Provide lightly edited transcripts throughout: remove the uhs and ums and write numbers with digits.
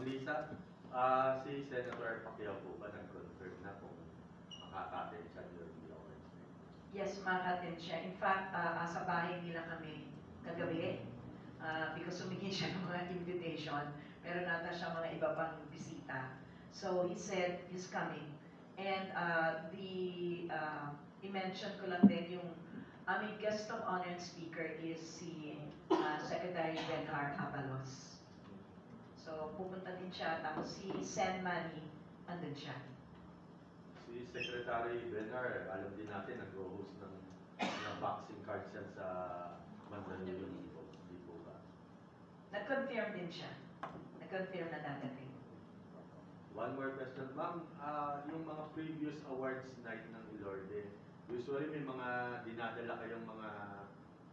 Lisa, si Senator Pacquiao po ba nag-confirm na kung makaka-attend siya during the awards? Yes, makaka-attend siya. In fact, sa bahay nila kami kagabi because humingi siya ng mga invitation. Pero nata siya mga iba pang bisita. So he said he's coming. And i-mention ko lang din yung aming guest of honor and speaker is si Secretary Benhar Abalos. So pupunta din siya. Tapos si Sen Manny, andun siya. Si Secretary Benhar, alam din natin, nag-host ng boxing cards yan sa Mandaluyong. Hindi po ba? Nag-confirm din siya. Nag-confirm na dadating. One more question, ma'am. Yung mga previous awards night ng Ilorde, usually may mga dinadala kayong mga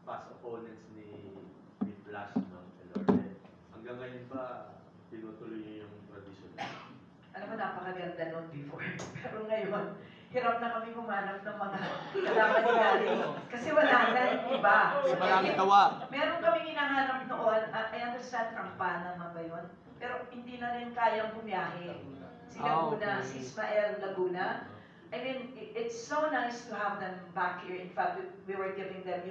past opponents ni Flash ng Ilorde. Hanggang ngayon ba, tinutuloy niyo yung tradition? Alam mo, napakaganda noon before. Pero ngayon, hirap na kami humanap ng mga kalaban ni Gary. Kasi wala na yung iba. Maraming tawa. Meron kaming hinahanap noon. I understand from Panama ba yun? Pero hindi na rin kayang bumiyahe. Si Laguna, si Ismael Laguna. I mean, it's so nice to have them back here. In fact, we were giving them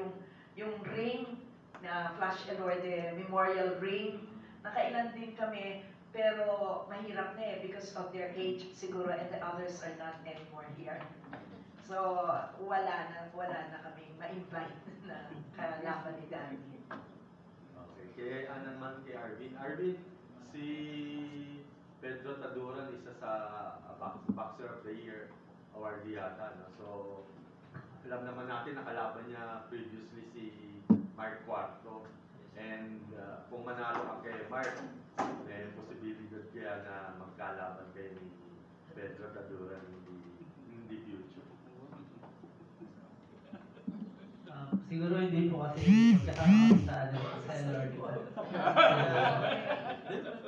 yung ring na Flash Elorde Memorial Ring. Nakailan din kami, pero mahirap na because of their age siguro, and the others are not anymore here. So, wala na kami ma-invite na kalaban ni Danny. Okay, kaya naman kay Arvin. Arvin, si Pedro Taduran, isa sa Boxer of the Year awardee yata. No? So, alam naman natin nakalaban niya previously si Mark Cuarto. And kung manalo ka kay Mark, may posibilidad kaya na magkalaban kayo ni Pedro Taduran in the future. Siguro hindi po kasi magkakama sa LRD.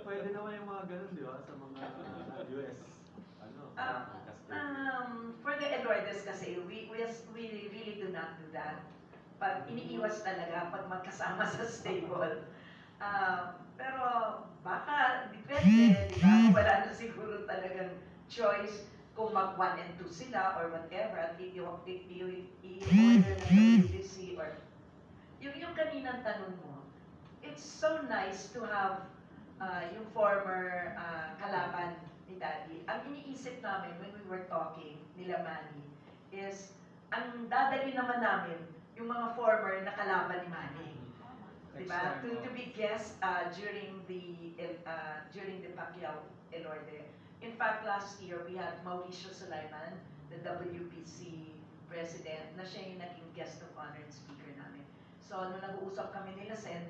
Pwede naman yung mga ganun, di ba? Sa mga US. For the Elordes kasi, we really do not do that. Pag iniiwas talaga pag magkasama sa stable. Pero baka depende, di ba? Wala na siguro talagang choice kung mag 1 and 2 sila or whatever, at i-order na WBC or yung kaninang tanong mo. It's so nice to have yung former kalaban ni Daddy. Ang iniisip namin when we were talking nila Manny is ang dadali naman namin yung mga former na kalaban ni Manny. Diba? To be guest during the Pacquiao Elorde. In fact, last year we had Mauricio Sulaiman, the WBC president, na siya yung naging guest of honor and speaker namin. So, nung nag-uusap kami nila Sen,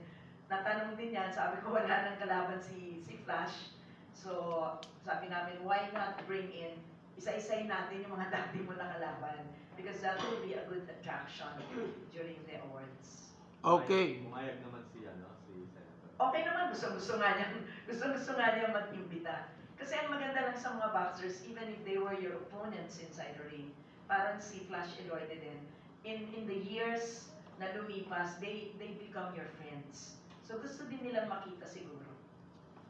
natanong din yan, sabi ko wala nang kalaban si Flash. So, sabi namin, why not bring in, isa-isayin natin yung mga dati mo na kalaban, because that will be a good attraction during the awards. Okay. Pumayag naman si Senator. Okay naman, gusto nga niya mag-imbita. Kasi ang maganda lang sa mga boxers, even if they were your opponents inside the ring, parang si Flash Elorde din, in the years na lumipas, they become your friends. So gusto din nilang makita siguro.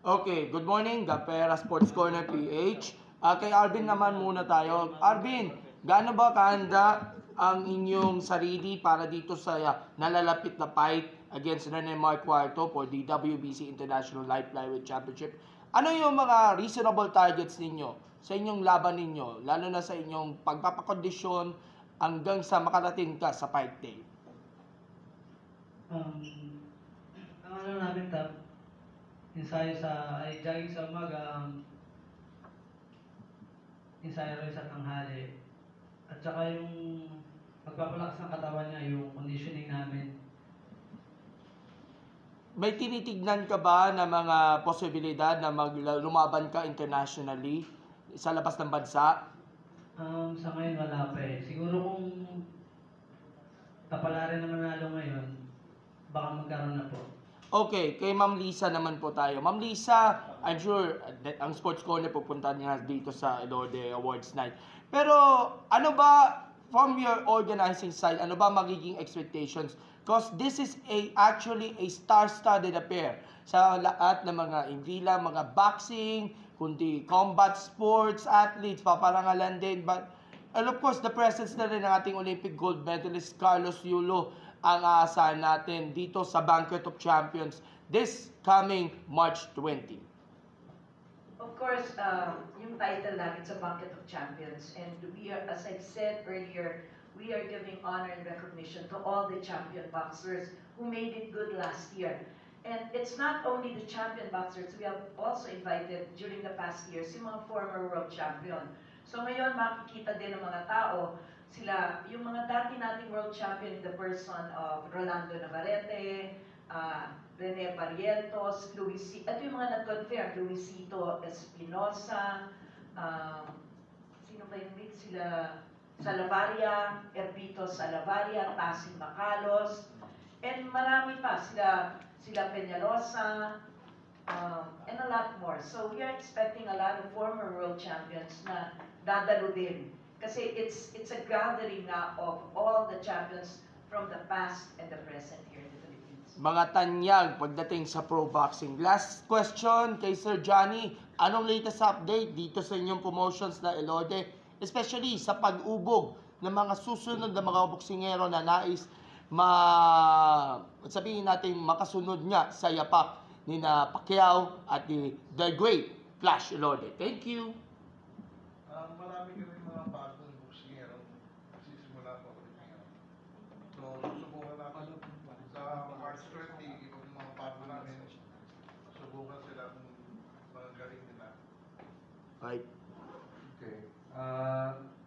Okay, good morning, Gapera Sports Corner PH. Kay Arvin naman muna tayo. Arvin, gaano ba kahanda ang inyong sarili para dito sa nalalapit na fight against Rene Mark Cuarto for the WBC International Light Flyweight Championship? Ano yung mga reasonable targets ninyo sa inyong laban ninyo, lalo na sa inyong pagpapakondisyon hanggang sa makarating ka sa fight day? Ang ano namin ensayo jogging sa umaga, ensayo rin sa tanghali. At saka yung pagpapalakas ng katawan niya, yung conditioning namin. May tinitignan ka ba na mga posibilidad na lumaban ka internationally sa labas ng bansa? Sa ngayon wala pa eh. Siguro kung kapalaran na manalo ngayon, baka magkaroon na po. Okay, kay Ma'am Lisa naman po tayo. Ma'am Lisa, I'm sure that ang Sports Corner pupunta niya dito sa Elorde Awards Night. Pero ano ba, from your organizing side, ano ba magiging expectations? Because this is actually a star-studded affair. sa lahat ng mga hindi lang mga boxing, kundi combat sports athletes, paparangalan din. And of course, the presence na rin ng ating Olympic gold medalist Carlos Yulo ang aasahan natin dito sa Banquet of Champions this coming March 20. Of course, yung title natin sa Banquet of Champions, and we are, as I've said earlier, we are giving honor and recognition to all the champion boxers who made it good last year. And it's not only the champion boxers, we have also invited during the past years yung mga former world champion. So ngayon makikita din ng mga tao, sila, yung mga dati nating world champion in the person of Rolando Navarrete, Rene Barrientos, ito yung mga nag-confirm, Luisito Espinosa, sino ba yung week? Sila Salavaria, Erpito Salavaria, Tasing Macalos, and marami pa, sila Peñalosa, and a lot more. So we are expecting a lot of former world champions na dadalo din. Kasi it's a gathering na of all the champions from the past and the present here in the Philippines. Mga tanyag pagdating sa pro boxing. Last question kay Sir Johnny. Anong latest update dito sa inyong promotions na Elorde? Especially sa pag-ubog ng mga susunod na mga boksingero na nais sabihin natin makasunod nga sa yapak ni na Pacquiao at ni The Great Flash Elorde. Thank you. Marami kami mga bagong boksingero. Sisimula po ulit ngayon. So, susubukan natin sa March 20, yung mga bago namin, subukan sila kung mga galing nila. Right. Okay.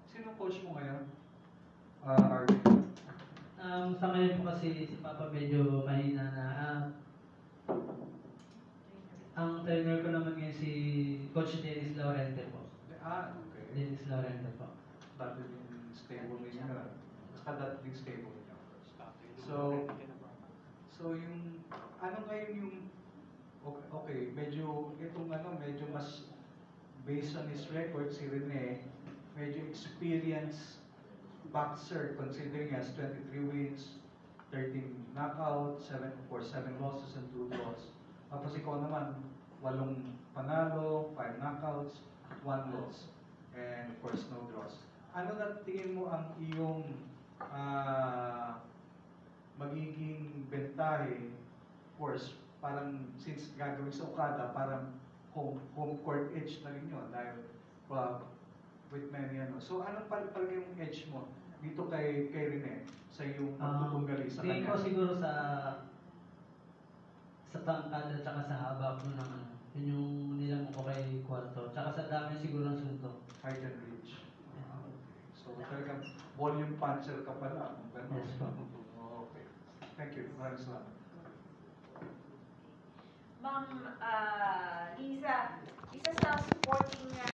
Sino coach mo ngayon? Arvin? Sa ngayon po kasi si Papa medyo mahina na. Ang trainer ko naman ngayon si Coach Dennis Laurente po. Okay. Dennis Laurente po. Dati din stable ninyo na. Dati din stable ninyo. So yung, ano ngayon yung, okay, medyo, itong medyo mas, based on his record, si Rene, medyo experienced boxer, considering he has 23 wins, 13 knockouts, 7 losses and 2 draws. Tapos ikaw naman, 8 panalo, 5 knockouts, 1 loss, and of course no draws. Ano na tingin mo ang iyong magiging bentahe? Of course, parang since gagawin sa Okada, parang home court edge na rin yun dahil with many So anong palagay yung edge mo dito kay Rene sa iyong pagtutunggali sa Tingin kanya? ko siguro sa tangkad at saka sa haba po ng yun yung nilang ko kay Cuarto. Tsaka sa dami siguro ng suntok. Height and reach. So talagang volume puncher ka pala. Yes po. Okay. Thank you. Maraming salamat. Ma'am Liza, isa sa supporting